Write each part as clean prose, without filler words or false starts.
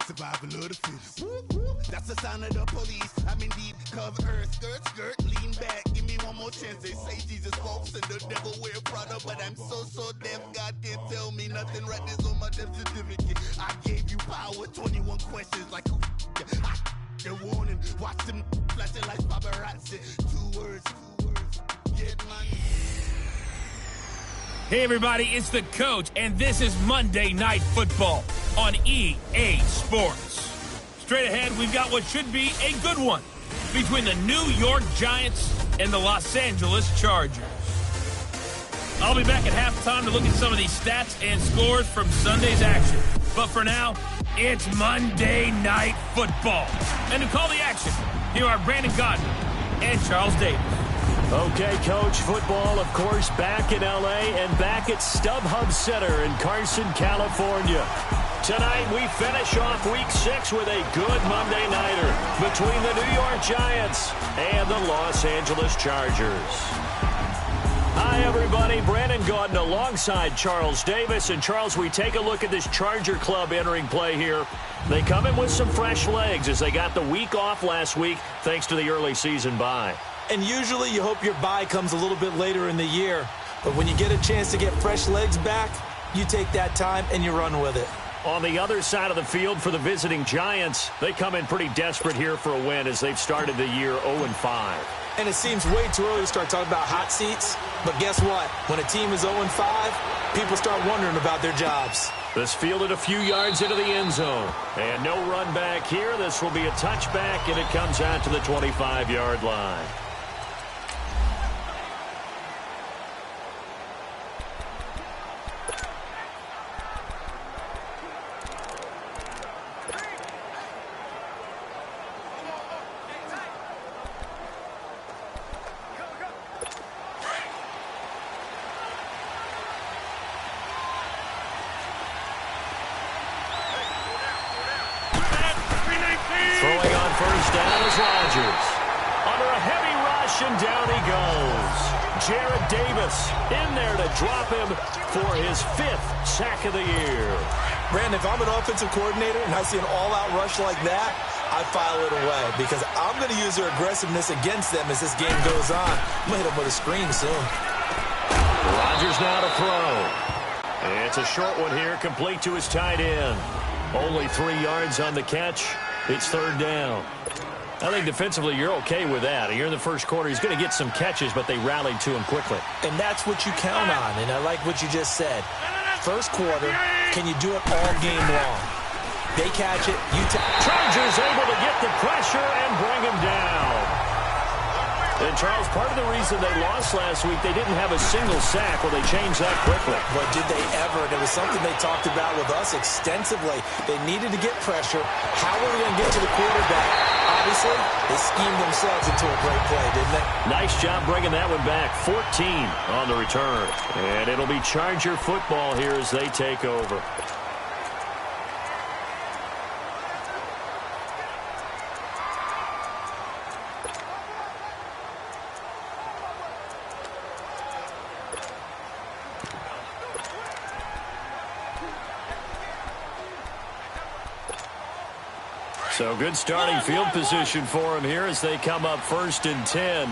Survival of the fittest. That's the sound of the police. I'm in deep cover earth. Skirt, lean back. Give me one more chance. They say Jesus walks and the devil wear Prada, but I'm so deaf. God can't tell me nothing. Right there's on my death certificate. I gave you power. 21 questions like who the warning. Watch them flashing like paparazzi. Two words. Get money. Hey everybody, it's the Coach, and this is Monday Night Football on EA Sports. Straight ahead, we've got what should be a good one between the New York Giants and the Los Angeles Chargers. I'll be back at halftime to look at some of these stats and scores from Sunday's action. But for now, it's Monday Night Football. And to call the action, here are Brandon Gaudin and Charles Davis. Okay, Coach, football, of course, back in L.A. and back at StubHub Center in Carson, California. Tonight, we finish off Week 6 with a good Monday nighter between the New York Giants and the Los Angeles Chargers. Hi, everybody. Brandon Gaudin alongside Charles Davis. And, Charles, we take a look at this Charger club entering play here. They come in with some fresh legs as they got the week off last week thanks to the early season bye. And usually you hope your bye comes a little bit later in the year. But when you get a chance to get fresh legs back, you take that time and you run with it. On the other side of the field for the visiting Giants, they come in pretty desperate here for a win as they've started the year 0-5. And it seems way too early to start talking about hot seats. But guess what? When a team is 0-5, people start wondering about their jobs. This fielded a few yards into the end zone. And no run back here. This will be a touchback, and it comes out to the 25-yard line. Throwing on first down is Rodgers. Under a heavy rush, and down he goes. Jarrad Davis in there to drop him for his 5th sack of the year. Brandon, if I'm an offensive coordinator and I see an all-out rush like that, I file it away because I'm going to use their aggressiveness against them as this game goes on. I'm going to hit them with a screen soon. Rodgers now to throw. It's a short one here, complete to his tight end. Only 3 yards on the catch. It's third down. I think defensively you're okay with that. Here in the first quarter, he's going to get some catches, but they rallied to him quickly. And that's what you count on, and I like what you just said. First quarter, can you do it all game long? They catch it, you Chargers able to get the pressure and bring him down. And, Charles, part of the reason they lost last week, they didn't have a single sack. Well, they changed that quickly. But did they ever? And it was something they talked about with us extensively. They needed to get pressure. How were they going to get to the quarterback? Obviously, they schemed themselves into a great play, didn't they? Nice job bringing that one back. 14 on the return. And it'll be Charger football here as they take over. So good starting field position for him here as they come up 1st and 10.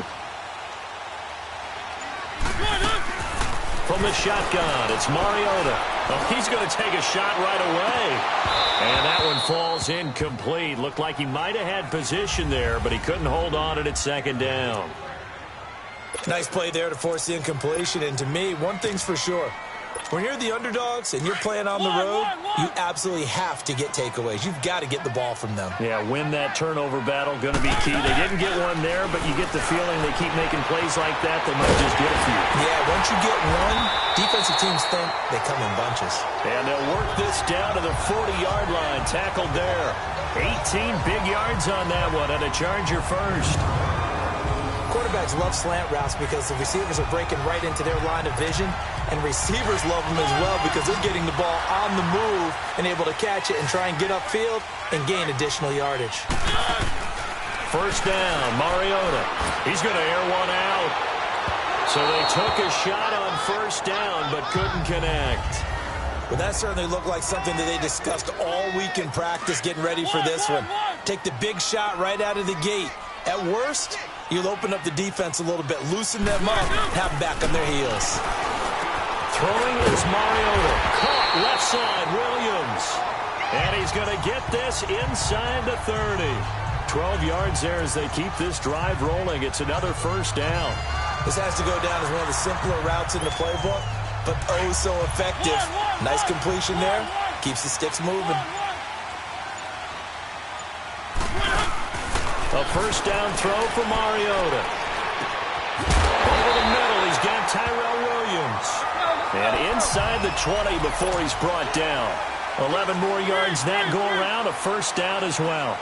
From the shotgun, it's Mariota. Oh, he's going to take a shot right away. And that one falls incomplete. Looked like he might have had position there, but he couldn't hold on it at 2nd down. Nice play there to force the incompletion. And to me, one thing's for sure. When you're the underdogs and you're playing on the road, you absolutely have to get takeaways. You've got to get the ball from them. Yeah, win that turnover battle, going to be key. They didn't get one there, but you get the feeling they keep making plays like that, they might just get a few. Yeah, once you get one, defensive teams think they come in bunches. And they'll work this down to the 40-yard line, tackled there. 18 big yards on that one, and a Charger first. Quarterbacks love slant routes because the receivers are breaking right into their line of vision, and receivers love them as well because they're getting the ball on the move and able to catch it and try and get upfield and gain additional yardage. First down, Mariota. He's going to air one out. So they took a shot on first down but couldn't connect. Well, that certainly looked like something that they discussed all week in practice getting ready for this one. Take the big shot right out of the gate. At worst, you'll open up the defense a little bit, loosen them up, have them back on their heels. Throwing is Mariota. Caught left side, Williams. And he's going to get this inside the 30. 12 yards there as they keep this drive rolling. It's another first down. This has to go down as one of the simpler routes in the playbook, but oh so effective. Nice completion there. Keeps the sticks moving. A first down throw for Mariota. Over the middle, he's got Tyrell Williams. And inside the 20 before he's brought down. 11 more yards that go around, a first down as well.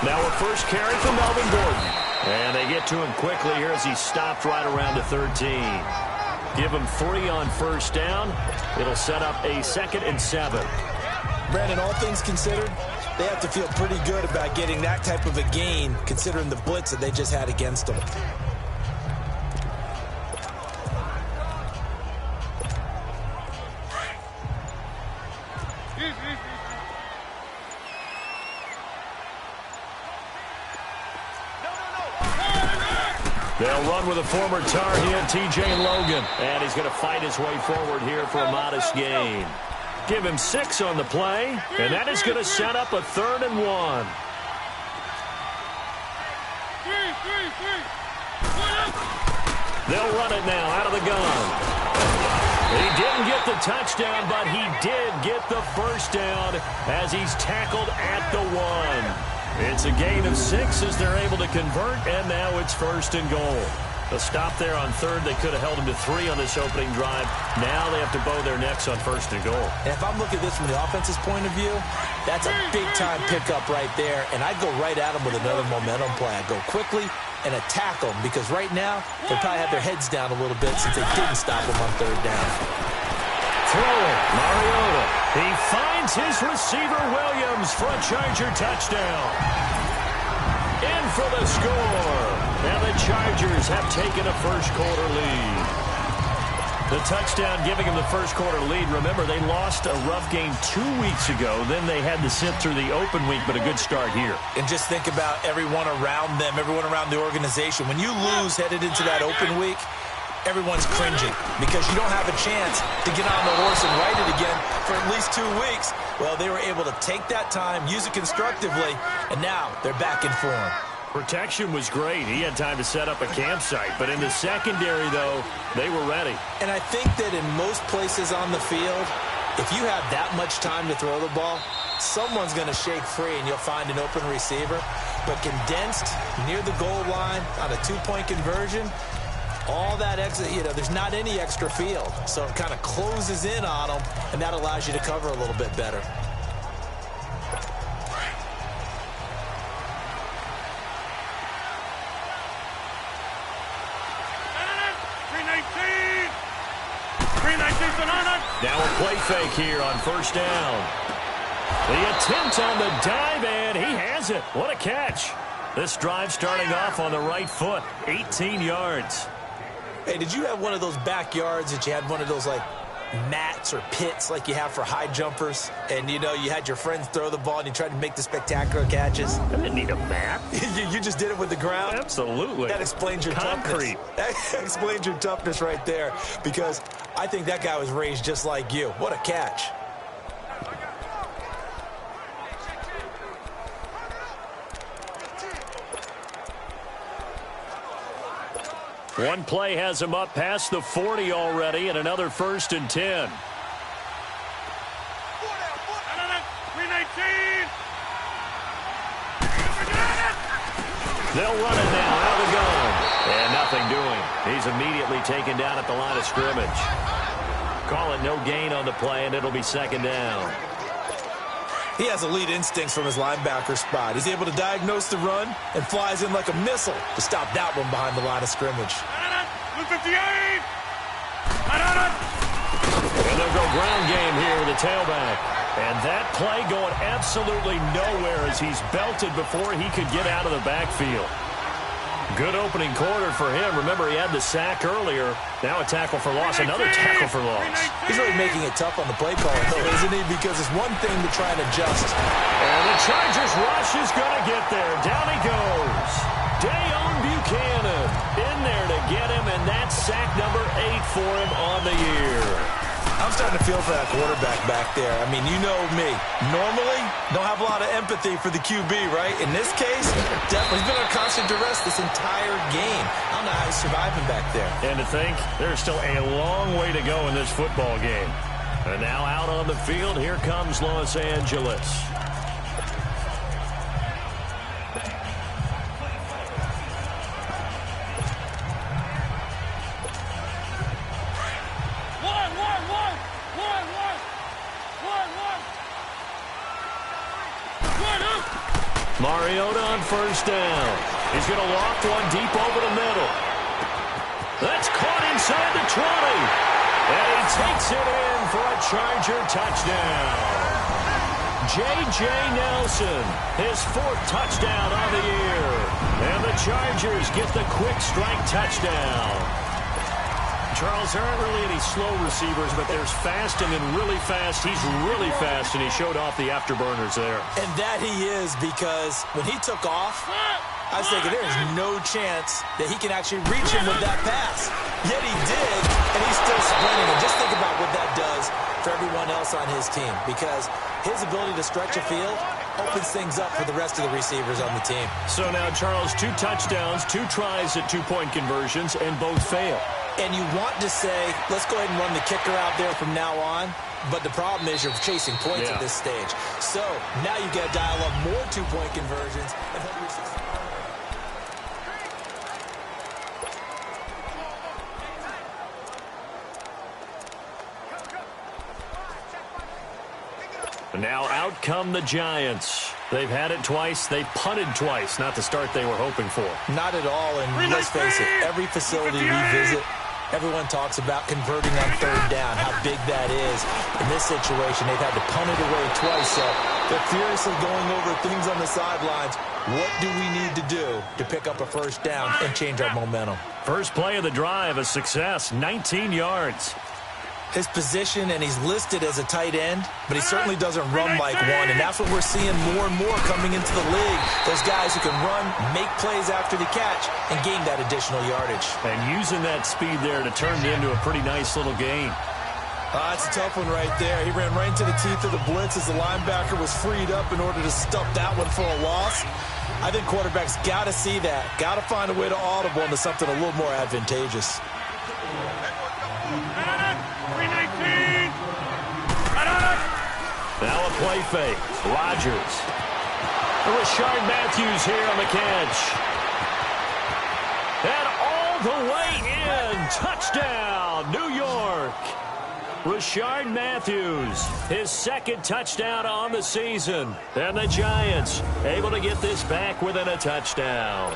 Now a first carry for Melvin Gordon. And they get to him quickly here as he stopped right around the 13. Give him 3 on first down. It'll set up a 2nd and 7. Brandon, all things considered, they have to feel pretty good about getting that type of a gain considering the blitz that they just had against them. They'll run with a former Tar Heel, T.J. Logan. And he's going to fight his way forward here for a modest gain. Give him 6 on the play, and that is going to set up a 3rd and 1. They'll run it now out of the gun. He didn't get the touchdown, but he did get the first down as he's tackled at the 1. It's a gain of 6 as they're able to convert, and now it's 1st and goal. The stop there on 3rd, they could have held him to 3 on this opening drive. Now they have to bow their necks on 1st and goal. And if I'm looking at this from the offense's point of view, that's a big-time pickup right there, and I'd go right at him with another momentum play. I'd go quickly and attack them because right now they probably have their heads down a little bit since they didn't stop him on 3rd down. Throwing, Mariota. He finds his receiver, Williams, for a Charger touchdown. In for the score. And the Chargers have taken a first-quarter lead. The touchdown giving them the first-quarter lead. Remember, they lost a rough game 2 weeks ago. Then they had to sit through the open week, but a good start here. And just think about everyone around them, everyone around the organization. When you lose headed into that open week, everyone's cringing because you don't have a chance to get on the horse and ride it again for at least 2 weeks. Well, they were able to take that time, use it constructively, and now they're back in form. Protection was great. He had time to set up a campsite. But in the secondary, though, they were ready. And I think that in most places on the field, if you have that much time to throw the ball, someone's going to shake free and you'll find an open receiver. But condensed near the goal line on a 2-point conversion, all that extra, there's not any extra field. So it kind of closes in on them, and that allows you to cover a little bit better. Now a play fake here on first down. The attempt on the dive, and he has it. What a catch. This drive starting off on the right foot, 18 yards. Hey, did you have one of those backyards that you had one of those, like, mats or pits like you have for high jumpers? And, you had your friends throw the ball and you tried to make the spectacular catches? I didn't need a mat. You just did it with the ground? Absolutely. That explains your concrete. Toughness. That explains your toughness right there because I think that guy was raised just like you. What a catch. One play has him up past the 40 already, and another 1st and 10. They'll run it now out of the gun. And nothing doing. He's immediately taken down at the line of scrimmage. Call it no gain on the play, and it'll be 2nd down. He has elite instincts from his linebacker spot. He's able to diagnose the run and flies in like a missile to stop that one behind the line of scrimmage. And they'll go ground game here with a tailback. And that play going absolutely nowhere as he's belted before he could get out of the backfield. Good opening quarter for him. Remember, he had the sack earlier. Now a tackle for loss, another tackle for loss. He's really making it tough on the play caller, though, isn't he? Because it's one thing to try and adjust. And the Chargers rush is going to get there. Down he goes. Dayon Buchanan in there to get him, and that's sack number 8 for him on the year. I'm starting to feel for that quarterback back there. I mean, you know me. Normally, don't have a lot of empathy for the QB, right? In this case, definitely he's been under constant duress this entire game. I don't know how he's surviving back there. And to think, there's still a long way to go in this football game. And now out on the field, here comes Los Angeles. Mariota on first down. He's going to loft one deep over the middle. That's caught inside the 20. And he takes it in for a Charger touchdown. J.J. Nelson, his 4th touchdown on the year. And the Chargers get the quick strike touchdown. Charles, there aren't really any slow receivers, but there's fast and then really fast. He's really fast, and he showed off the afterburners there. And that he is, because when he took off, I was thinking there is no chance that he can actually reach him with that pass. Yet he did, and he's still sprinting. And just think about what that does for everyone else on his team, because his ability to stretch a field opens things up for the rest of the receivers on the team. So now, Charles, 2 touchdowns, 2 tries at 2-point conversions, and both fail. And you want to say, let's go ahead and run the kicker out there from now on. But the problem is you're chasing points at this stage. So now you got to dial up more 2-point conversions. And hope you're successful. And now out come the Giants. They've had it twice. They've punted twice. Not the start they were hoping for. Not at all. And let's face it, every facility we visit, everyone talks about converting on 3rd down, how big that is. In this situation, they've had to punt it away twice. So they're furiously going over things on the sidelines. What do we need to do to pick up a 1st down and change our momentum? First play of the drive, a success, 19 yards. His position, and he's listed as a tight end, but he certainly doesn't run like one, and that's what we're seeing more and more coming into the league. Those guys who can run, make plays after the catch, and gain that additional yardage. And using that speed there to turn it into a pretty nice little gain. That's a tough one right there. He ran right into the teeth of the blitz as the linebacker was freed up in order to stuff that one for a loss. I think quarterbacks got to see that, got to find a way to audible into something a little more advantageous. Now a play fake. Rodgers. Rashard Matthews here on the catch. And all the way in. Touchdown, New York. Rashard Matthews, his 2nd touchdown on the season. And the Giants able to get this back within a touchdown.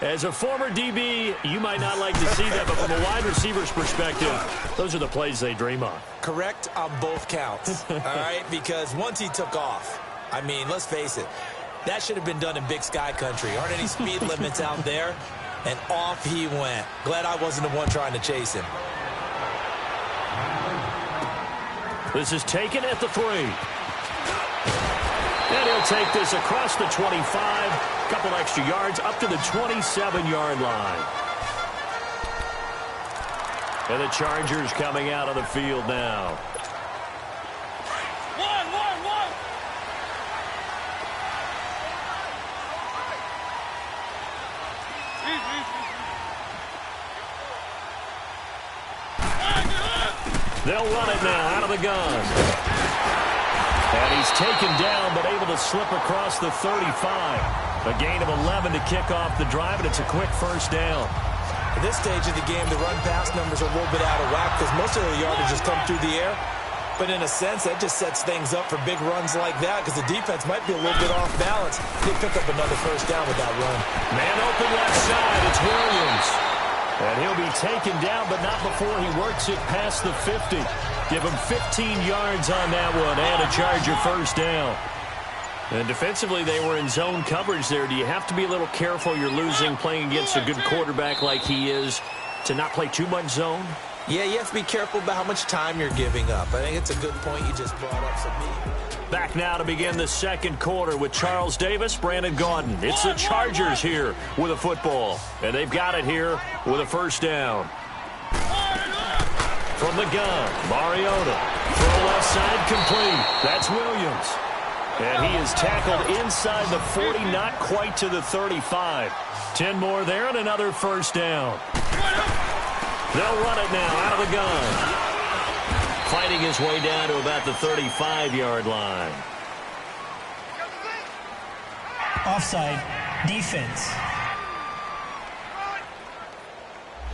As a former DB, you might not like to see that, but from a wide receiver's perspective, those are the plays they dream of. Correct on both counts, all right? Because once he took off, I mean, let's face it, that should have been done in Big Sky Country. Aren't any speed limits out there? And off he went. Glad I wasn't the one trying to chase him. This is taken at the 3. And he'll take this across the 25. Couple extra yards up to the 27-yard line. And the Chargers coming out of the field now. They'll run it now out of the gun. And he's taken down, but able to slip across the 35. A gain of 11 to kick off the drive, and it's a quick 1st down. At this stage of the game, the run-pass numbers are a little bit out of whack because most of the yardage has come through the air. But in a sense, that just sets things up for big runs like that because the defense might be a little bit off balance. They pick up another 1st down with that run. Man open left side. It's Williams. And he'll be taken down, but not before he works it past the 50. Give him 15 yards on that one and a Charger 1st down. And defensively, they were in zone coverage there. Do you have to be a little careful? You're losing playing against a good quarterback like he is to not play too much zone? Yeah, you have to be careful about how much time you're giving up. I think it's a good point you just brought up. Back now to begin the second quarter with Charles Davis, Brandon Gaudin. It's the Chargers here with a football, and they've got it here with a first down. From the gun, Mariota. Throw left side complete. That's Williams. And he is tackled inside the 40, not quite to the 35. 10 more there and another first down. They'll run it now out of the gun. Fighting his way down to about the 35-yard line. Offside, defense.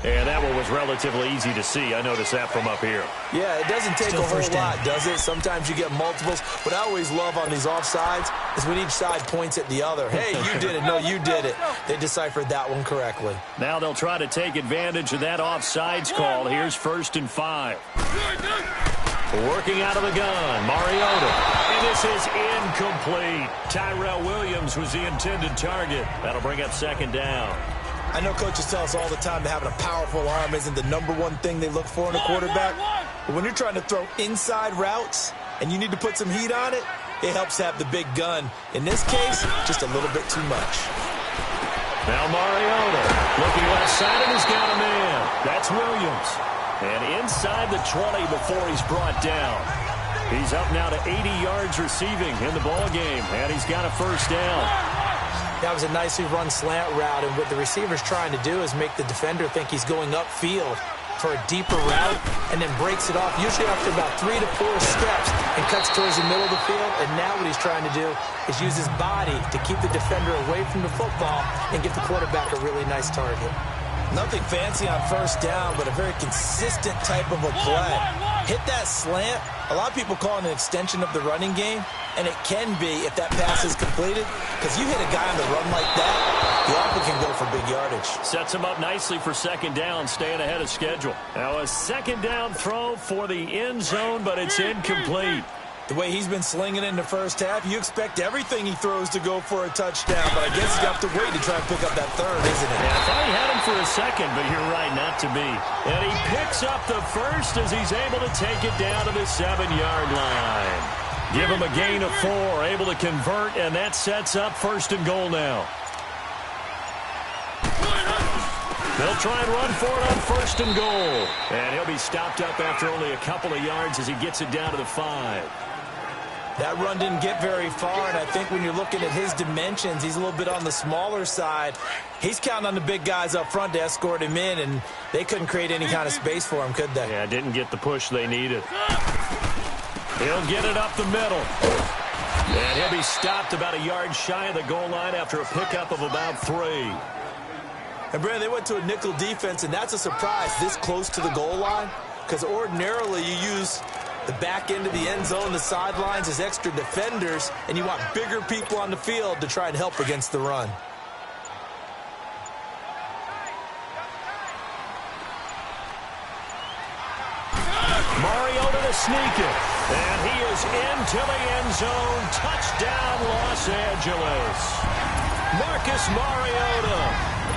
And that one was relatively easy to see. I noticed that from up here. Yeah, it doesn't take a whole lot, does it? Sometimes you get multiples. What I always love on these offsides is when each side points at the other. Hey, you did it. No, you did it. They deciphered that one correctly. Now they'll try to take advantage of that offsides call. Here's 1st and 5. Working out of the gun, Mariota. And this is incomplete. Tyrell Williams was the intended target. That'll bring up 2nd down. I know coaches tell us all the time that having a powerful arm isn't the #1 thing they look for in a quarterback. But when you're trying to throw inside routes and you need to put some heat on it, it helps to have the big gun. In this case, just a little bit too much. Now Mariota looking left side, and he's got a man. That's Williams. And inside the 20 before he's brought down. He's up now to 80 yards receiving in the ball game, and he's got a first down. That was a nicely run slant route, and what the receiver's trying to do is make the defender think he's going upfield for a deeper route and then breaks it off, usually after about 3 to 4 steps, and cuts towards the middle of the field. And now what he's trying to do is use his body to keep the defender away from the football and get the quarterback a really nice target. Nothing fancy on first down, but a very consistent type of a play. Hit that slant. A lot of people call it an extension of the running game, and it can be if that pass is completed, because you hit a guy on the run like that, he often can go for big yardage. Sets him up nicely for 2nd down, staying ahead of schedule. Now a 2nd down throw for the end zone, but it's incomplete. The way he's been slinging in the first half, you expect everything he throws to go for a touchdown, but I guess he's got to wait to try and pick up that third, isn't it? Yeah, I thought he had him for a second, but you're right, not to be. And he picks up the first as he's able to take it down to the 7-yard line. Give him a gain of 4, able to convert, and that sets up 1st and goal now. They'll try and run for it on 1st and goal. And he'll be stopped up after only a couple of yards as he gets it down to the 5. That run didn't get very far, and I think when you're looking at his dimensions, he's a little bit on the smaller side. He's counting on the big guys up front to escort him in, and they couldn't create any kind of space for him, could they? Yeah, didn't get the push they needed. He'll get it up the middle. And he'll be stopped about a yard shy of the goal line after a pickup of about 3. And, Brandon, they went to a nickel defense, and that's a surprise this close to the goal line, because ordinarily you use the back end of the end zone, the sidelines as extra defenders, and you want bigger people on the field to try and help against the run. Mariota to sneak it. And he is into the end zone. Touchdown, Los Angeles. Marcus Mariota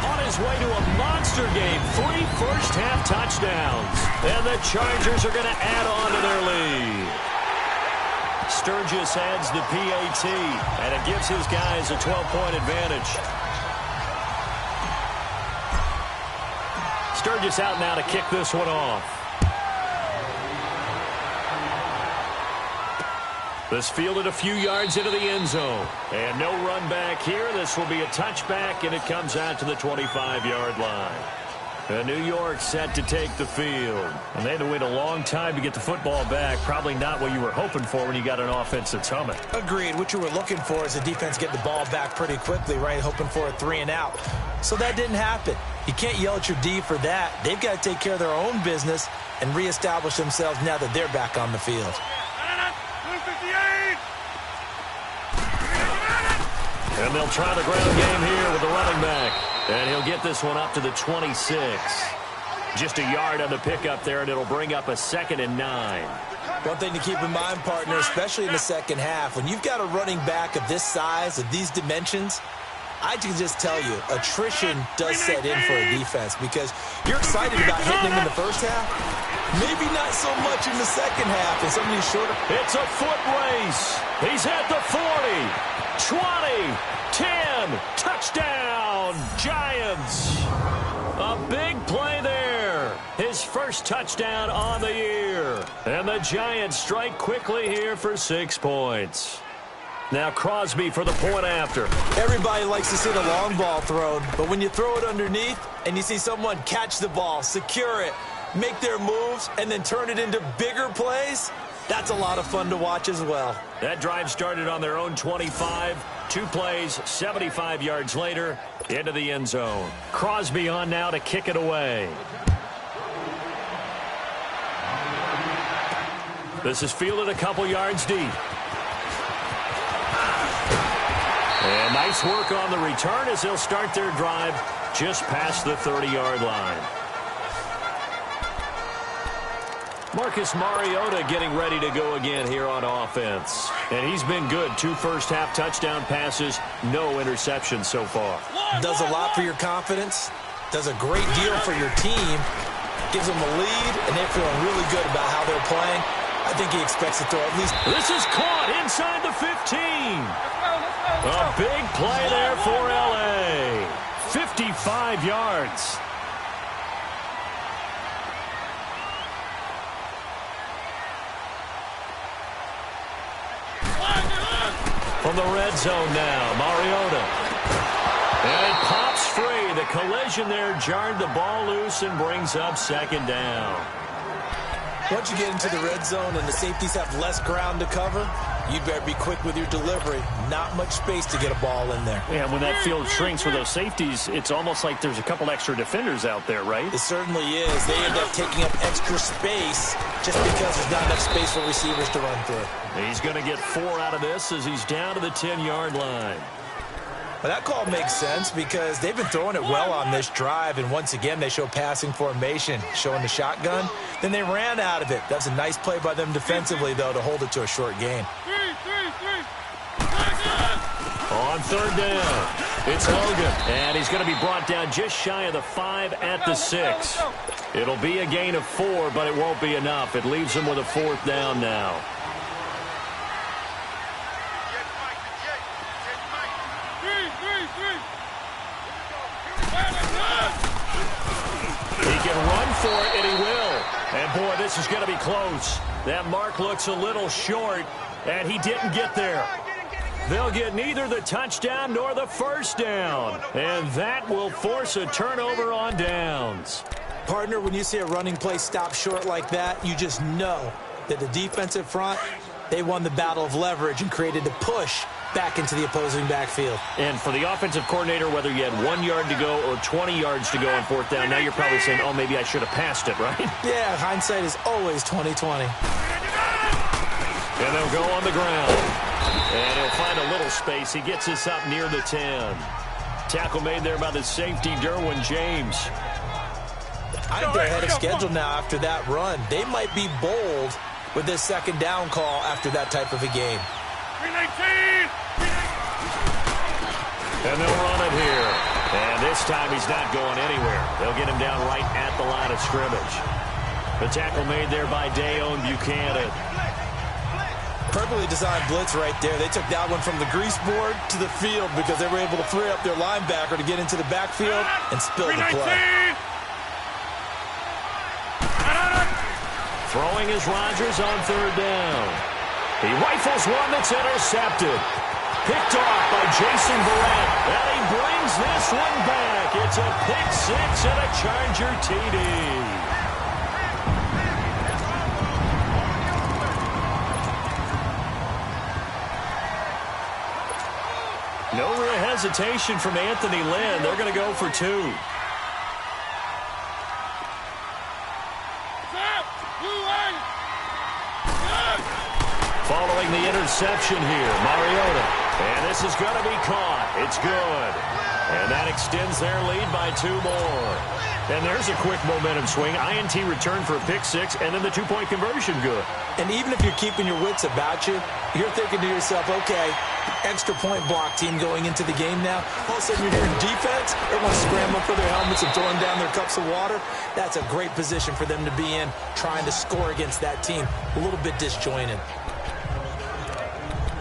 on his way to a monster game. 3 first-half touchdowns. And the Chargers are going to add on to their lead. Sturgis adds the PAT, and it gives his guys a 12-point advantage. Sturgis out now to kick this one off. This fielded a few yards into the end zone. And no run back here. This will be a touchback, and it comes out to the 25-yard line. And New York set to take the field. And they had to wait a long time to get the football back. Probably not what you were hoping for when you got an offense that's humming. Agreed. What you were looking for is the defense get the ball back pretty quickly, right? Hoping for a 3 and out. So that didn't happen. You can't yell at your D for that. They've got to take care of their own business and reestablish themselves now that they're back on the field. And they'll try the ground game here with the running back. And he'll get this one up to the 26. Just a yard on the pickup there, and it'll bring up a 2nd and 9. One thing to keep in mind, partner, especially in the second half, when you've got a running back of this size, of these dimensions, I can just tell you, attrition does set in for a defense because you're excited about hitting him in the first half. Maybe not so much in the second half. And some of these shorter... It's a foot race. He's at the 40, 20, 10, touchdown, Giants. A big play there. His first touchdown on the year. And the Giants strike quickly here for 6 points. Now Crosby for the point after. Everybody likes to see the long ball thrown, but when you throw it underneath and you see someone catch the ball, secure it, make their moves, and then turn it into bigger plays, that's a lot of fun to watch as well. That drive started on their own 25. 2 plays, 75 yards later, into the end zone. Crosby on now to kick it away. This is fielded a couple yards deep. And nice work on the return as they'll start their drive just past the 30-yard line. Marcus Mariota getting ready to go again here on offense. And he's been good. 2 first-half touchdown passes, no interceptions so far. Does a lot for your confidence. Does a great deal for your team. Gives them a lead, and they're feeling really good about how they're playing. I think he expects to throw at least... This is caught inside the 15. A big play there for L.A. 55 yards. From the red zone now, Mariota. And it pops free. The collision there jarred the ball loose and brings up second down. Once you get into the red zone and the safeties have less ground to cover, you better be quick with your delivery. Not much space to get a ball in there. Yeah, when that field shrinks for those safeties, it's almost like there's a couple extra defenders out there, right? It certainly is. They end up taking up extra space just because there's not enough space for receivers to run through. He's going to get 4 out of this as he's down to the 10-yard line. Well, that call makes sense because they've been throwing it well on this drive, and once again they show passing formation, showing the shotgun. Then they ran out of it. That's a nice play by them defensively, though, to hold it to a short gain. On third down, it's Logan, and he's going to be brought down just shy of the 5 at the 6. It'll be a gain of 4, but it won't be enough. It leaves him with a 4th down now. He can run for it, and he will. And, boy, this is going to be close. That mark looks a little short, and he didn't get there. They'll get neither the touchdown nor the first down. And that will force a turnover on downs. Partner, when you see a running play stop short like that, you just know that the defensive front, they won the battle of leverage and created a push back into the opposing backfield. And for the offensive coordinator, whether you had 1 yard to go or 20 yards to go on 4th down, now you're probably saying, oh, maybe I should have passed it, right? Yeah, hindsight is always 20/20. And they'll go on the ground. And he'll find a little space. He gets us up near the 10. Tackle made there by the safety, Derwin James. I think they're ahead of schedule now after that run. They might be bold with this second down call after that type of a game. And they'll run it here. And this time he's not going anywhere. They'll get him down right at the line of scrimmage. The tackle made there by Dayon Buchanan. Perfectly designed blitz right there. They took that one from the grease board to the field because they were able to free up their linebacker to get into the backfield and spill the play. Throwing is Rodgers on third down. He rifles one that's intercepted. Picked off by Jason Verrett. And he brings this one back. It's a pick 6 and a Charger TD. No real hesitation from Anthony Lynn. They're going to go for 2. Following the interception here, Mariota. And this is going to be caught. It's good. And that extends their lead by 2 more. And there's a quick momentum swing. INT return for a pick 6, and then the 2-point conversion good. And even if you're keeping your wits about you, you're thinking to yourself, okay, extra point block team going into the game now. All of a sudden you're hearing defense. Everyone's scrambling for their helmets and throwing down their cups of water. That's a great position for them to be in, trying to score against that team. A little bit disjointed.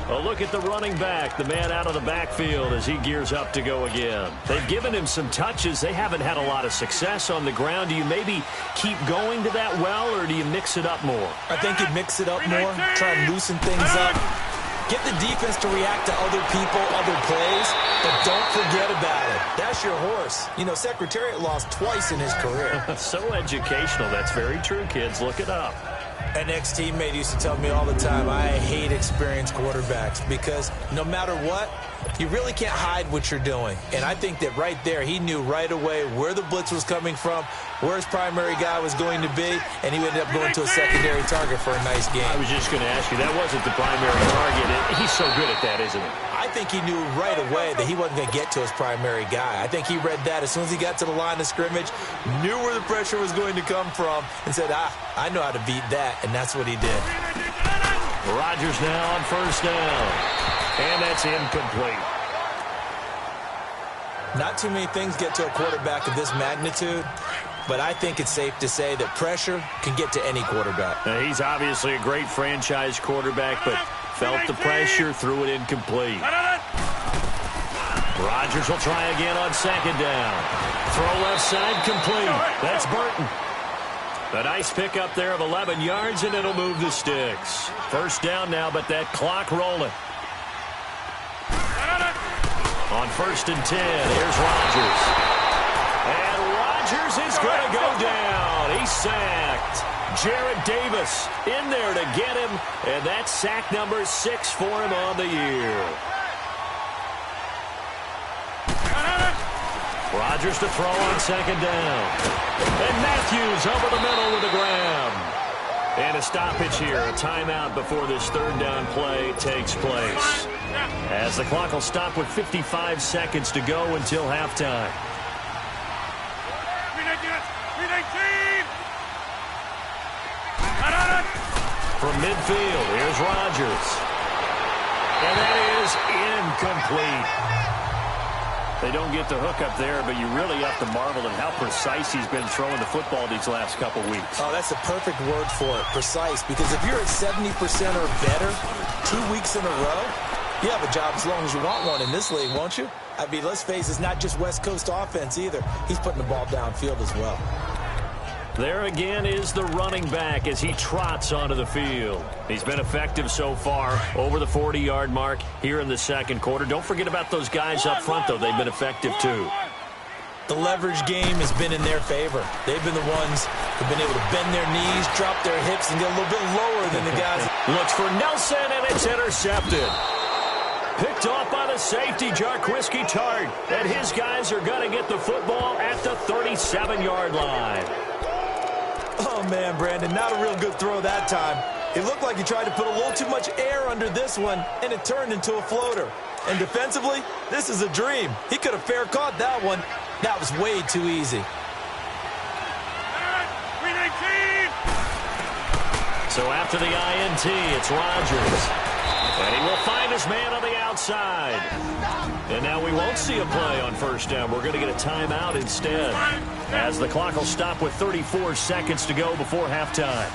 A look at the running back, the man out of the backfield as he gears up to go again. They've given him some touches. They haven't had a lot of success on the ground. Do you maybe keep going to that well, or do you mix it up more? I think you mix it up more, try and loosen things up. Get the defense to react to other people, other plays, but don't forget about it. That's your horse. You know, Secretariat lost twice in his career. So educational. That's very true, kids. Look it up. An ex-teammate used to tell me all the time, I hate experienced quarterbacks because no matter what, you really can't hide what you're doing. And I think that right there, he knew right away where the blitz was coming from, where his primary guy was going to be, and he ended up going to a secondary target for a nice game. I was just going to ask you, that wasn't the primary target. He's so good at that, isn't he? I think he knew right away that he wasn't going to get to his primary guy. I think he read that as soon as he got to the line of scrimmage, knew where the pressure was going to come from, and said, I know how to beat that, and that's what he did. Rodgers now on first down, and that's incomplete. Not too many things get to a quarterback of this magnitude, but I think it's safe to say that pressure can get to any quarterback. Now, he's obviously a great franchise quarterback, but felt the pressure, threw it incomplete. Rodgers will try again on second down. Throw left side complete. That's Burton. A nice pickup there of 11 yards, and it'll move the sticks. First down now, but that clock rolling. On first and 10, here's Rodgers. And Rodgers is going to go down. He's sacked. Jarrett Davis in there to get him, and that's sack number 6 for him on the year. Rodgers to throw on second down. And Matthews over the middle with a grab. And a stoppage here, a timeout before this third down play takes place. As the clock will stop with 55 seconds to go until halftime. From midfield, here's Rodgers. And that is incomplete. They don't get the hook up there, but you really have to marvel at how precise he's been throwing the football these last couple weeks. Oh, that's a perfect word for it, precise, because if you're at 70% or better 2 weeks in a row, you have a job as long as you want one in this league, won't you? I mean, let's face it, it's not just West Coast offense either. He's putting the ball downfield as well. There again is the running back as he trots onto the field. He's been effective so far, over the 40-yard mark here in the second quarter. Don't forget about those guys up front, though. They've been effective, too. The leverage game has been in their favor. They've been the ones who've been able to bend their knees, drop their hips, and get a little bit lower than the guys. Looks for Nelson, and it's intercepted. Picked off by the safety, Jarquiski Tart. And his guys are going to get the football at the 37-yard line. Oh, man, Brandon, not a real good throw that time. It looked like he tried to put a little too much air under this one, and it turned into a floater. And defensively, this is a dream. He could have fair caught that one. That was way too easy. So after the INT, it's Rodgers. And he will find his man on the outside. And now we won't see a play on first down. We're going to get a timeout instead, as the clock will stop with 34 seconds to go before halftime.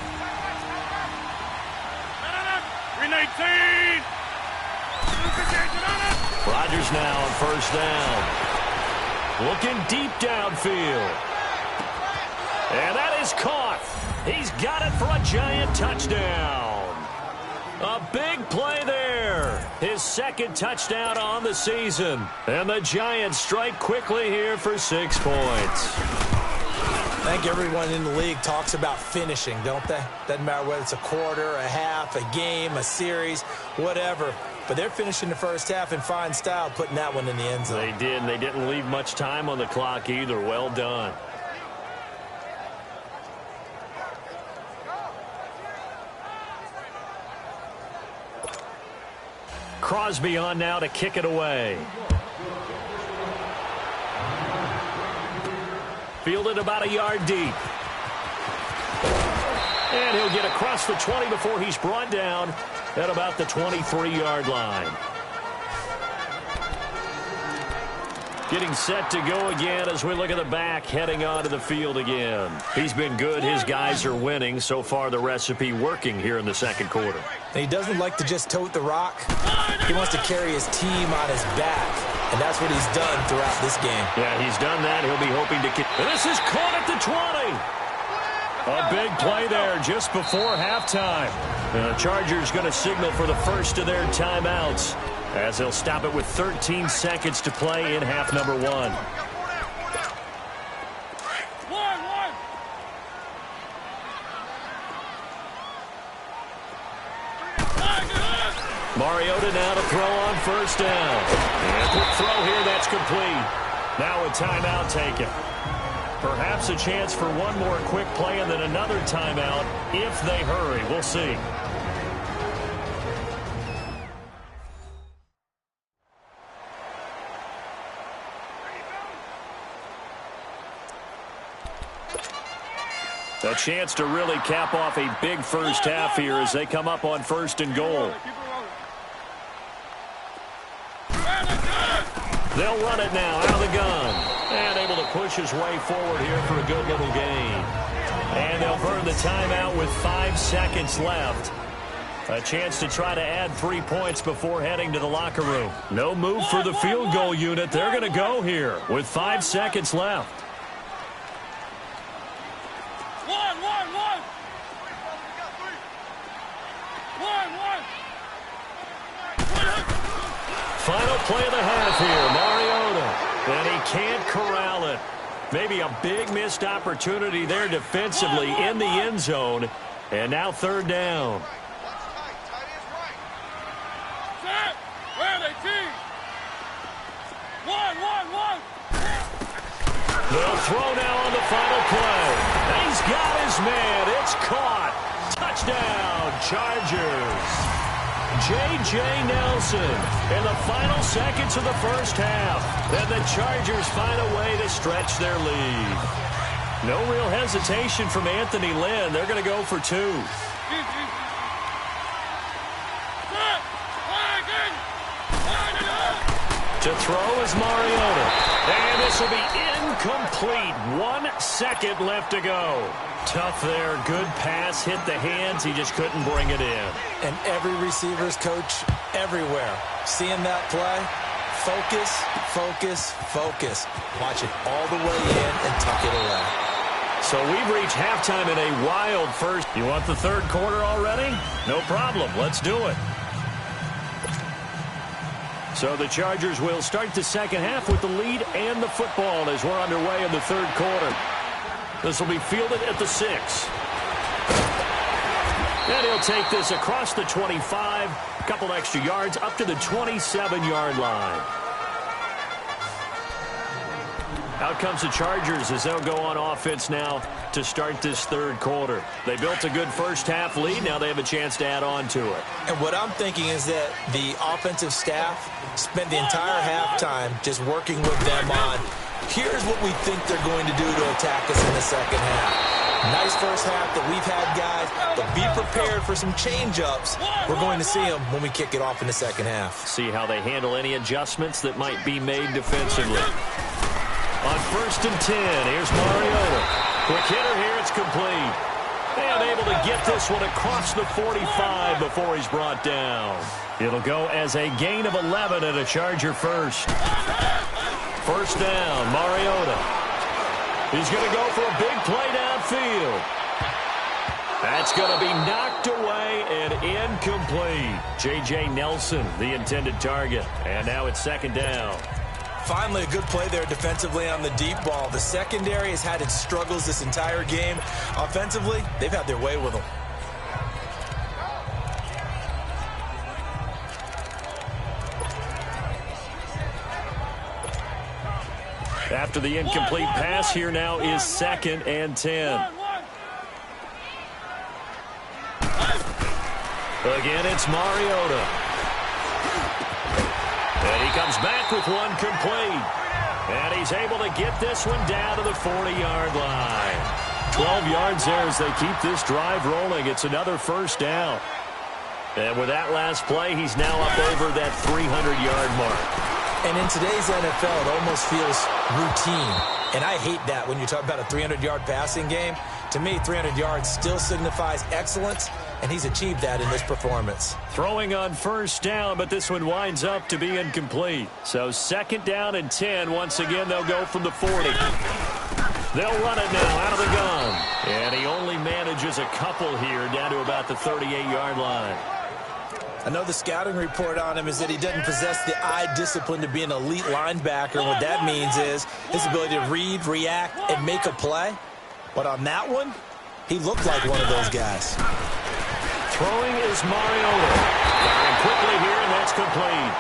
Rodgers now on first down. Looking deep downfield. And that is caught. He's got it for a giant touchdown. A big play there. His second touchdown on the season. And the Giants strike quickly here for 6 points. I think everyone in the league talks about finishing, don't they? Doesn't matter whether it's a quarter, a half, a game, a series, whatever. But they're finishing the first half in fine style, putting that one in the end zone. They did, and they didn't leave much time on the clock either. Well done. Crosby on now to kick it away. Fielded about a yard deep. And he'll get across the 20 before he's brought down at about the 23-yard line. Getting set to go again as we look at the back heading onto the field again. He's been good. His guys are winning. So far, the recipe working here in the second quarter. And he doesn't like to just tote the rock. He wants to carry his team on his back. And that's what he's done throughout this game. Yeah, he's done that. He'll be hoping to get... And this is caught at the 20. A big play there just before halftime. The Chargers going to signal for the first of their timeouts, as they'll stop it with 13 seconds to play in half number 1. Mariota now to throw on first down. And a quick throw here, that's complete. Now a timeout taken. Perhaps a chance for one more quick play and then another timeout if they hurry. We'll see. A chance to really cap off a big first half here as they come up on first and goal. They'll run it now out of the gun. And able to push his way forward here for a good little gain. And they'll burn the timeout with 5 seconds left. A chance to try to add 3 points before heading to the locker room. No move for the field goal unit. They're going to go here with 5 seconds left. Final play of the half here, Mariota. And he can't corral it. Maybe a big missed opportunity there defensively in the end zone. And now third down. They'll throw now on the final play. He's got his man. It's caught. Touchdown, Chargers. J.J. Nelson in the final seconds of the first half. Then the Chargers find a way to stretch their lead. No real hesitation from Anthony Lynn. They're going to go for 2. To throw is Mariota. And this will be incomplete. 1 second left to go. Tough there. Good pass. Hit the hands. He just couldn't bring it in. And every receiver's coach everywhere. Seeing that play, focus, focus, focus. Watch it all the way in and tuck it away. So we've reached halftime in a wild first. You want the third quarter already? No problem. Let's do it. So the Chargers will start the second half with the lead and the football as we're underway in the third quarter. This will be fielded at the 6. And he'll take this across the 25, a couple extra yards up to the 27-yard line. Out comes the Chargers as they'll go on offense now to start this third quarter. They built a good first half lead. Now they have a chance to add on to it. And what I'm thinking is that the offensive staff spent the entire halftime just working with them on, here's what we think they're going to do to attack us in the second half. Nice first half that we've had, guys, but be prepared for some change-ups. We're going to see them when we kick it off in the second half. See how they handle any adjustments that might be made defensively. On first and 10, here's Mariota. Quick hitter here, it's complete. And able to get this one across the 45 before he's brought down. It'll go as a gain of 11 and a Charger first. First down, Mariota. He's going to go for a big play downfield. That's going to be knocked away and incomplete. J.J. Nelson, the intended target. And now it's second down. Finally, a good play there defensively on the deep ball. The secondary has had its struggles this entire game. Offensively, they've had their way with them. After the incomplete pass, here now is second and 10. Again, it's Mariota. And he comes back with one complete. And he's able to get this one down to the 40-yard line. 12 yards there as they keep this drive rolling. It's another first down. And with that last play, he's now up over that 300-yard mark. And in today's NFL, it almost feels routine. And I hate that when you talk about a 300-yard passing game. To me, 300 yards still signifies excellence, and he's achieved that in this performance. Throwing on first down, but this one winds up to be incomplete. So 2nd down and 10. Once again, they'll go from the 40. They'll run it now out of the gun. And he only manages a couple here down to about the 38-yard line. I know the scouting report on him is that he doesn't possess the eye discipline to be an elite linebacker. What that means is his ability to read, react, and make a play. But on that one, he looked like one of those guys. Throwing is Mariota. Firing quickly here, and that's complete.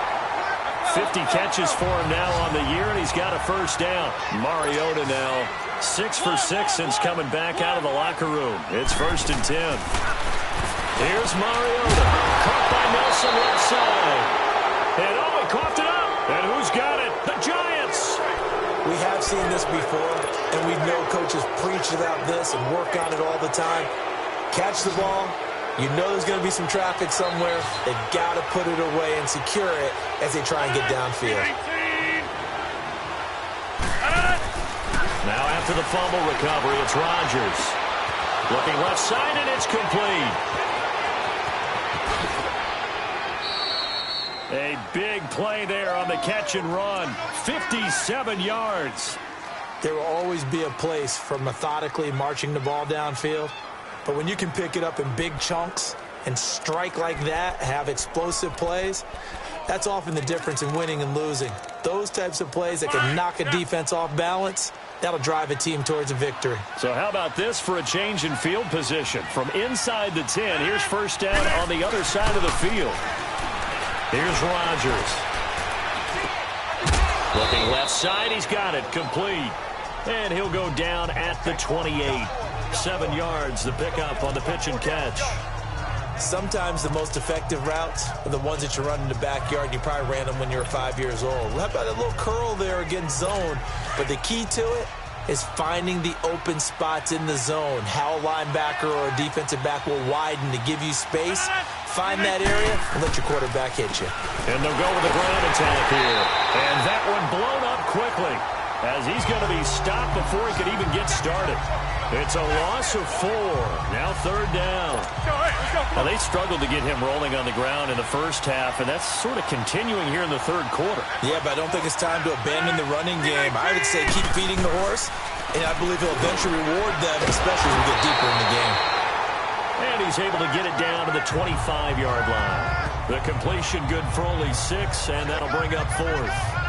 50 catches for him now on the year, and he's got a first down. Mariota now 6 for 6 since coming back out of the locker room. It's 1st and 10. Here's Mariota. Caught by Nelson left side. And oh, he coughed it up. And who's got it? The Giants. We have seen this before, and we know coaches preach about this and work on it all the time. Catch the ball. You know there's going to be some traffic somewhere. They've got to put it away and secure it as they try and get downfield. Now after the fumble recovery, it's Rodgers. Looking left side, and it's complete. A big play there on the catch and run. 57 yards. There will always be a place for methodically marching the ball downfield. But when you can pick it up in big chunks and strike like that, have explosive plays, that's often the difference in winning and losing. Those types of plays that can knock a defense off balance, that'll drive a team towards a victory. So how about this for a change in field position? From inside the 10, here's first down on the other side of the field. Here's Rodgers. Looking left side, he's got it, complete. And he'll go down at the 28. 7 yards, the pickup on the pitch and catch. Sometimes the most effective routes are the ones that you run in the backyard. You probably ran them when you were 5 years old. How about a little curl there against zone? But the key to it is finding the open spots in the zone. How a linebacker or a defensive back will widen to give you space. Find that area and let your quarterback hit you. And they'll go with a ground attack here. And that one blown up quickly as he's going to be stopped before he could even get started. It's a loss of 4. Now 3rd down. Well, they struggled to get him rolling on the ground in the first half, and that's sort of continuing here in the 3rd quarter. Yeah, but I don't think it's time to abandon the running game. I would say keep feeding the horse, and I believe he'll eventually reward them, especially as we get deeper in the game. And he's able to get it down to the 25-yard line. The completion good for only 6, and that'll bring up 4th.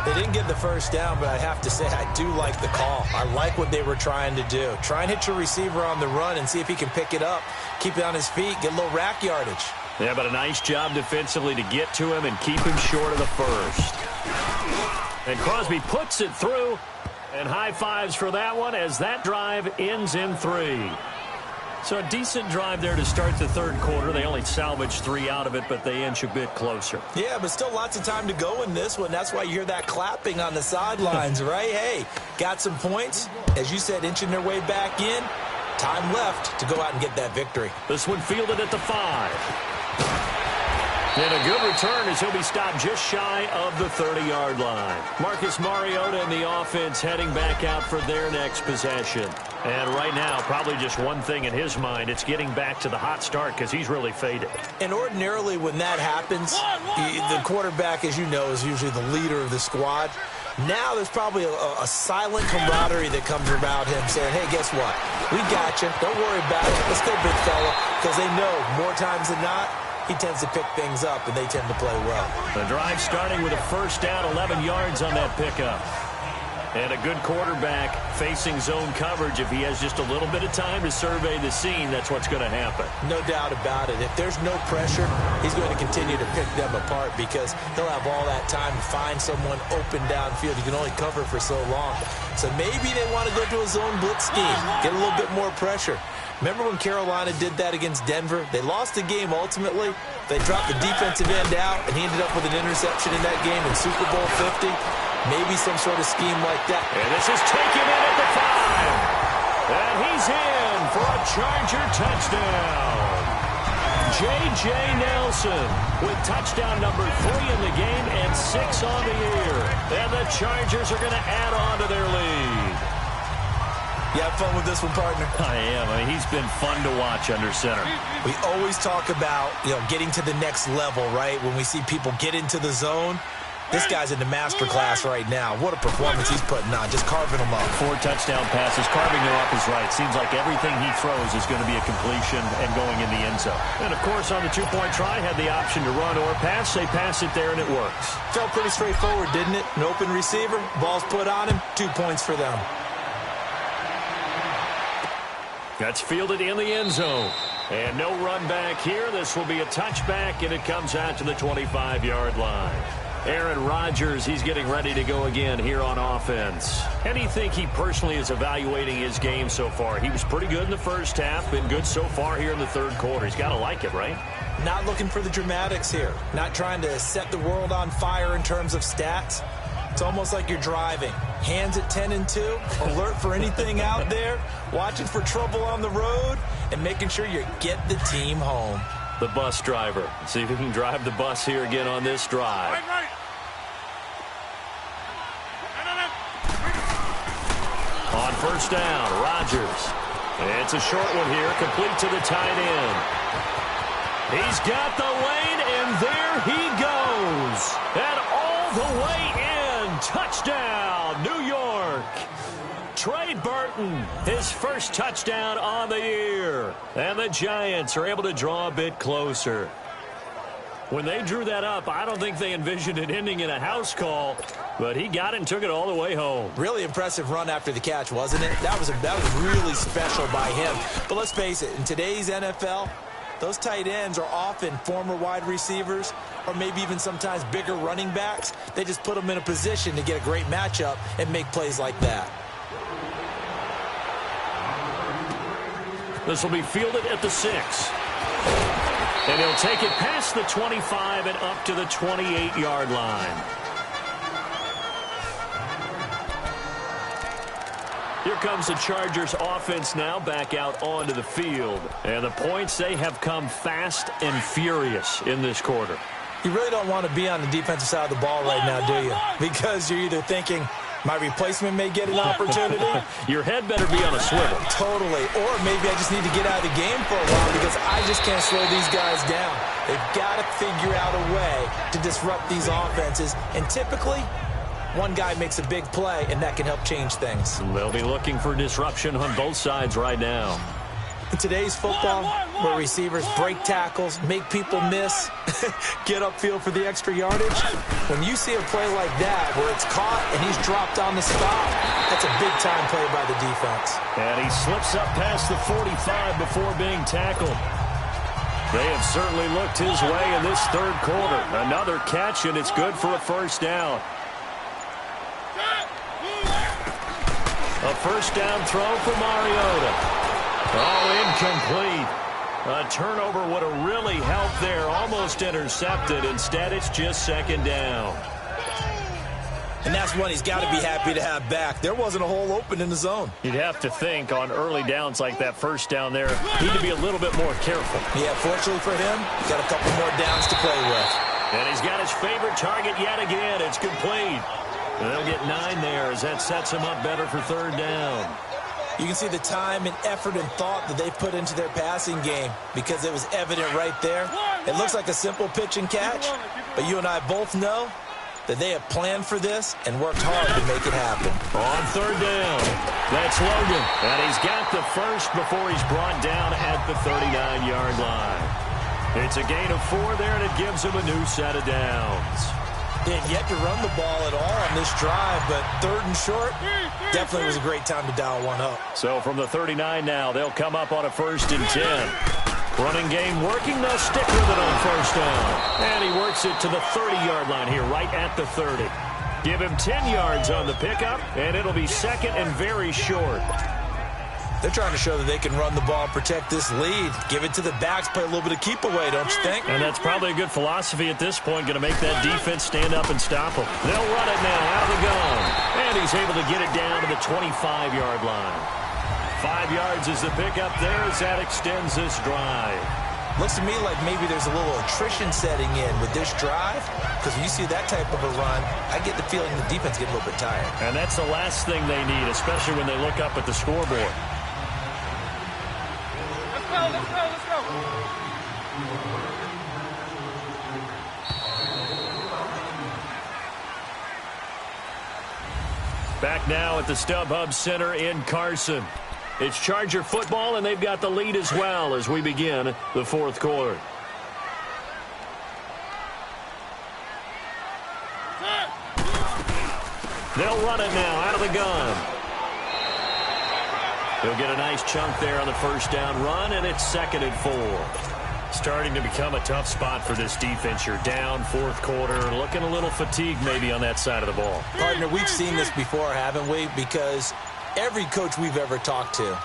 They didn't get the first down, but I have to say I do like the call. I like what they were trying to do. Try and hit your receiver on the run and see if he can pick it up, keep it on his feet, get a little rack yardage. Yeah, but a nice job defensively to get to him and keep him short of the first. And Crosby puts it through, and high fives for that one as that drive ends in 3. So a decent drive there to start the 3rd quarter. They only salvaged 3 out of it, but they inch a bit closer. Yeah, but still lots of time to go in this one. That's why you hear that clapping on the sidelines, right? Hey, got some points. As you said, inching their way back in. Time left to go out and get that victory. This one fielded at the 5. And a good return as he'll be stopped just shy of the 30-yard line. Marcus Mariota and the offense heading back out for their next possession. And right now, probably just one thing in his mind. It's getting back to the hot start because he's really faded. And ordinarily when that happens, the quarterback, as you know, is usually the leader of the squad. Now there's probably a silent camaraderie that comes about him saying, hey, guess what? We got you. Don't worry about it. Let's go, big fella. Because they know more times than not, he tends to pick things up, and they tend to play well. The drive starting with a first down, 11 yards on that pickup. And a good quarterback facing zone coverage. If he has just a little bit of time to survey the scene, that's what's going to happen. No doubt about it. If there's no pressure, he's going to continue to pick them apart because he'll have all that time to find someone open downfield. You can only cover for so long. So maybe they want to go to a zone blitz scheme, get a little bit more pressure. Remember when Carolina did that against Denver? They lost the game ultimately. They dropped the defensive end out, and he ended up with an interception in that game in Super Bowl 50. Maybe some sort of scheme like that. And this is taken in at the 5. And he's in for a Charger touchdown. J.J. Nelson with touchdown number 3 in the game and 6 on the year. And the Chargers are going to add on to their lead. You have fun with this one, partner? I am. I mean, he's been fun to watch under center. We always talk about, getting to the next level, right? When we see people get into the zone. This guy's in the master class right now. What a performance he's putting on, just carving them up. 4 touchdown passes, carving them up is right. Seems like everything he throws is going to be a completion and going in the end zone. And, of course, on the 2-point try, had the option to run or pass. They pass it there, and it works. Felt pretty straightforward, didn't it? An open receiver, ball's put on him, 2 points for them. That's fielded in the end zone. And no run back here. This will be a touchback, and it comes out to the 25-yard line. Aaron Rodgers, he's getting ready to go again here on offense. How do you think he personally is evaluating his game so far? He was pretty good in the first half, been good so far here in the third quarter. He's got to like it, right? Not looking for the dramatics here. Not trying to set the world on fire in terms of stats. It's almost like you're driving. Hands at 10 and 2, alert for anything out there, watching for trouble on the road, and making sure you get the team home. The bus driver. See if he can drive the bus here again on this drive. On first down, Rodgers. It's a short one here, complete to the tight end. He's got the lane, and there he goes. And all the way in. Touchdown, New York. Trey Burton, his first touchdown on the year. And the Giants are able to draw a bit closer. When they drew that up, I don't think they envisioned it ending in a house call, but he got it and took it all the way home. Really impressive run after the catch, wasn't it? That was really special by him. But let's face it, in today's NFL, those tight ends are often former wide receivers or maybe even sometimes bigger running backs. They just put them in a position to get a great matchup and make plays like that. This will be fielded at the 6. And he'll take it past the 25 and up to the 28-yard line. Here comes the Chargers offense now back out onto the field. And the points, they have come fast and furious in this quarter. You really don't want to be on the defensive side of the ball right now, do you? Because you're either thinking, my replacement may get an opportunity. Your head better be on a swivel. Totally. Or maybe I just need to get out of the game for a while because I just can't slow these guys down. They've got to figure out a way to disrupt these offenses. And typically, one guy makes a big play, and that can help change things. They'll be looking for disruption on both sides right now. In today's football, where receivers break tackles, make people miss, get upfield for the extra yardage, when you see a play like that where it's caught and he's dropped on the spot, that's a big-time play by the defense. And he slips up past the 45 before being tackled. They have certainly looked his way in this third quarter. Another catch, and it's good for a first down. A first down throw for Mariota. Oh, incomplete. A turnover would have really helped there. Almost intercepted. Instead, it's just second down. And that's one he's got to be happy to have back. There wasn't a hole open in the zone. You'd have to think on early downs like that first down there, need to be a little bit more careful. Yeah, fortunately for him, he's got a couple more downs to play with. And he's got his favorite target yet again. It's complete. And they'll get 9 there as that sets him up better for third down. You can see the time and effort and thought that they put into their passing game because it was evident right there. It looks like a simple pitch and catch, but you and I both know that they have planned for this and worked hard to make it happen. On third down, that's Logan. And he's got the first before he's brought down at the 39-yard line. It's a gain of 4 there, and it gives him a new set of downs. They had yet to run the ball at all on this drive, but third and short definitely was a great time to dial one up. So from the 39 now, they'll come up on a 1st and 10. Running game working. They'll stick with it on first down. And he works it to the 30-yard line here, right at the 30. Give him 10 yards on the pickup, and it'll be second and very short. They're trying to show that they can run the ball and protect this lead. Give it to the backs, play a little bit of keep away, don't you think? And that's probably a good philosophy at this point, going to make that defense stand up and stop them. They'll run it now out of the gun. And he's able to get it down to the 25-yard line. 5 yards is the pickup there as that extends this drive. Looks to me like maybe there's a little attrition setting in with this drive, because when you see that type of a run, I get the feeling the defense get a little bit tired. And that's the last thing they need, especially when they look up at the scoreboard. Let's go, let's go, let's go. Back now at the StubHub Center in Carson. It's Charger football, and they've got the lead as well as we begin the fourth quarter. They'll run it now out of the gun. He'll get a nice chunk there on the first down run, and it's 2nd and 4. Starting to become a tough spot for this defense. You're down fourth quarter, looking a little fatigued maybe on that side of the ball. Partner, we've seen this before, haven't we? Because every coach we've ever talked to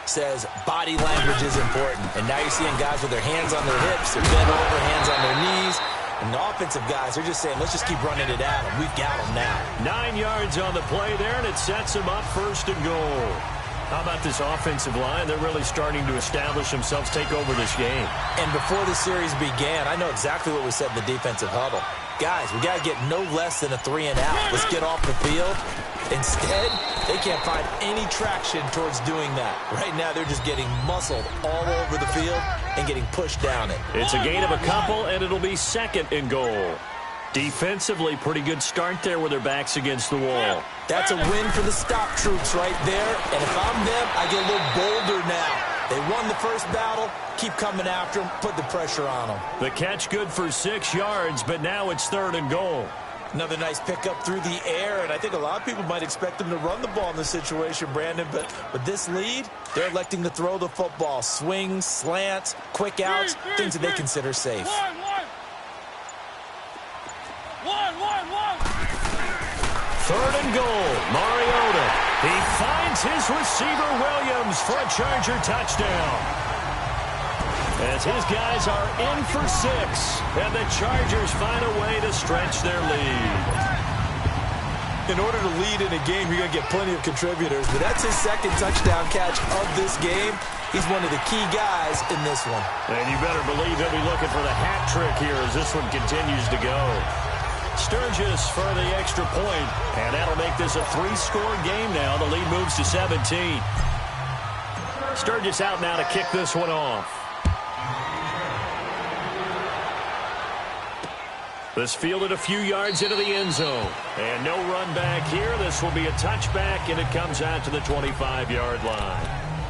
says body language is important. And now you're seeing guys with their hands on their hips, they're bent over, hands on their knees. And the offensive guys are just saying, let's just keep running it at them. We've got them now. 9 yards on the play there, and it sets them up 1st and goal. How about this offensive line? They're really starting to establish themselves, take over this game. And before the series began, I know exactly what we said in the defensive huddle. Guys, we got to get no less than a 3 and out. Let's get off the field. Instead, they can't find any traction towards doing that. Right now, they're just getting muscled all over the field and getting pushed down it. It's a gain of a couple, and it'll be 2nd and goal. Defensively, pretty good start there with their backs against the wall. That's a win for the stop troops right there. And if I'm them, I get a little bolder now. They won the first battle. Keep coming after them. Put the pressure on them. The catch good for 6 yards, but now it's 3rd and goal. Another nice pickup through the air, and I think a lot of people might expect them to run the ball in this situation, Brandon, but with this lead, they're electing to throw the football. Swings, slants, quick outs, things that they consider safe. One. 3rd and goal. Mariota. He finds his receiver, Williams, for a Charger touchdown. As his guys are in for 6, and the Chargers find a way to stretch their lead. In order to lead in a game, you're going to get plenty of contributors, but that's his 2nd touchdown catch of this game. He's one of the key guys in this one. And you better believe he'll be looking for the hat trick here as this one continues to go. Sturgis for the extra point, and that'll make this a 3-score game now. The lead moves to 17. Sturgis out now to kick this one off. This fielded a few yards into the end zone. And no run back here. This will be a touchback, and it comes out to the 25-yard line.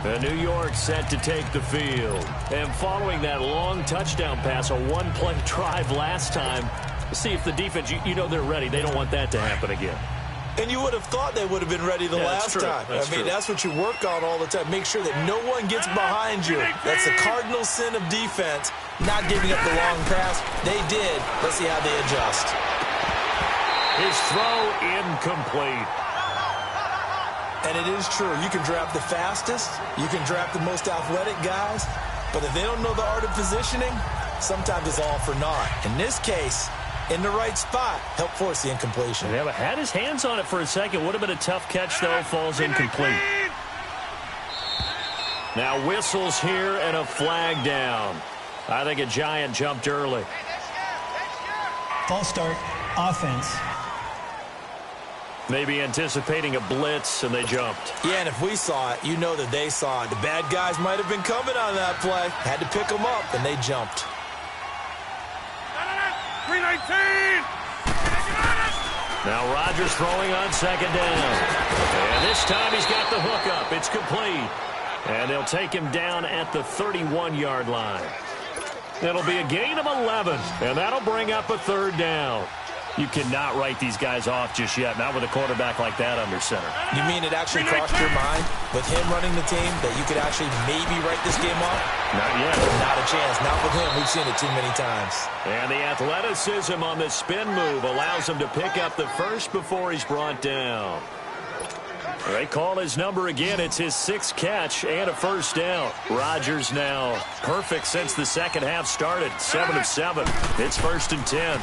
And New York set to take the field. And following that long touchdown pass, a one-play drive last time, see if the defense, you know they're ready. They don't want that to happen again. And you would have thought they would have been ready the last time. I mean, that's what you work on all the time. Make sure that no one gets behind you. That's the cardinal sin of defense, not giving up the long pass. They did. Let's see how they adjust. His throw incomplete. And it is true. You can draft the fastest. You can draft the most athletic guys. But if they don't know the art of positioning, sometimes it's all for naught. In this case, in the right spot, help force the incompletion. Yeah, but had his hands on it for a second. Would have been a tough catch, though. Falls incomplete. Now whistles here and a flag down. I think a Giant jumped early. False start, offense. Maybe anticipating a blitz, and they jumped. Yeah, and if we saw it, you know that they saw it. The bad guys might have been coming on that play. Had to pick them up, and they jumped. 319! Now Rodgers throwing on 2nd down. And this time he's got the hook up. It's complete. And they'll take him down at the 31-yard line. It'll be a gain of 11, and that'll bring up a 3rd down. You cannot write these guys off just yet, not with a quarterback like that under center. You mean it actually crossed your mind with him running the team that you could actually maybe write this game off? Not yet. Not a chance. Not with him. We've seen it too many times. And the athleticism on the spin move allows him to pick up the first before he's brought down. They call his number again. It's his 6th catch and a first down. Rodgers now perfect since the second half started. 7 of 7. It's 1st and 10.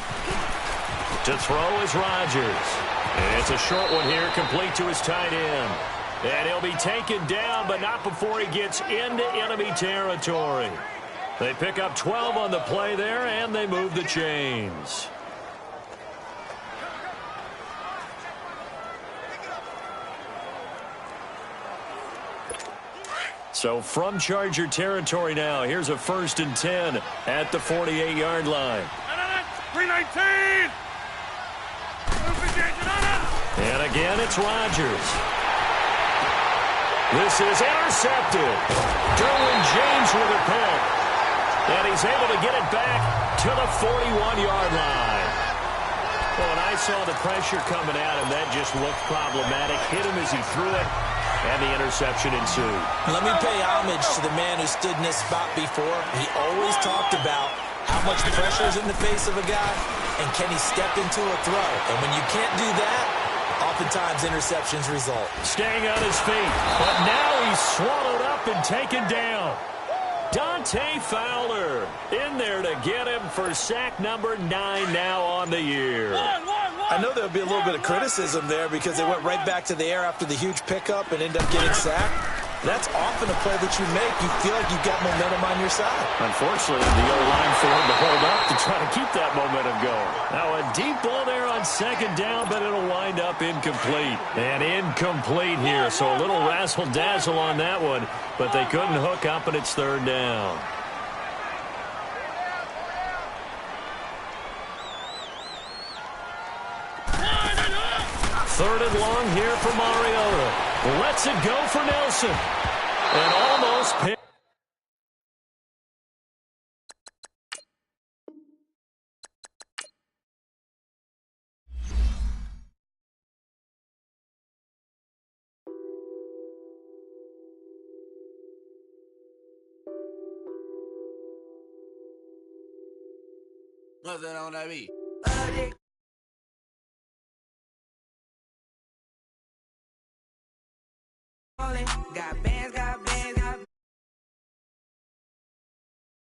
To throw is Rodgers. And it's a short one here, complete to his tight end. And he'll be taken down, but not before he gets into enemy territory. They pick up 12 on the play there, and they move the chains. So from Charger territory now, here's a 1st and 10 at the 48-yard line. 319! And again, it's Rodgers. This is intercepted. Derwin James with a pick. And he's able to get it back to the 41-yard line. Well, when I saw the pressure coming at him, that just looked problematic. Hit him as he threw it, and the interception ensued. Let me pay homage to the man who stood in this spot before. He always talked about how much pressure is in the face of a guy, and can he step into a throw? And when you can't do that, oftentimes interceptions result. Staying on his feet, but now he's swallowed up and taken down. Dante Fowler in there to get him for sack number 9 now on the year. I know there'll be a little bit of criticism there because they went right back to the air after the huge pickup and end up getting sacked. That's often a play that you make. You feel like you've got momentum on your side. Unfortunately, the O-line for him to hold up to try to keep that momentum going. Now a deep ball there on 2nd down, but it'll wind up incomplete. And incomplete here, so a little razzle-dazzle on that one, but they couldn't hook up, and it's 3rd down. Third and long here for Mariota. Lets it go for Nelson. And almost picked. What's that on that beat?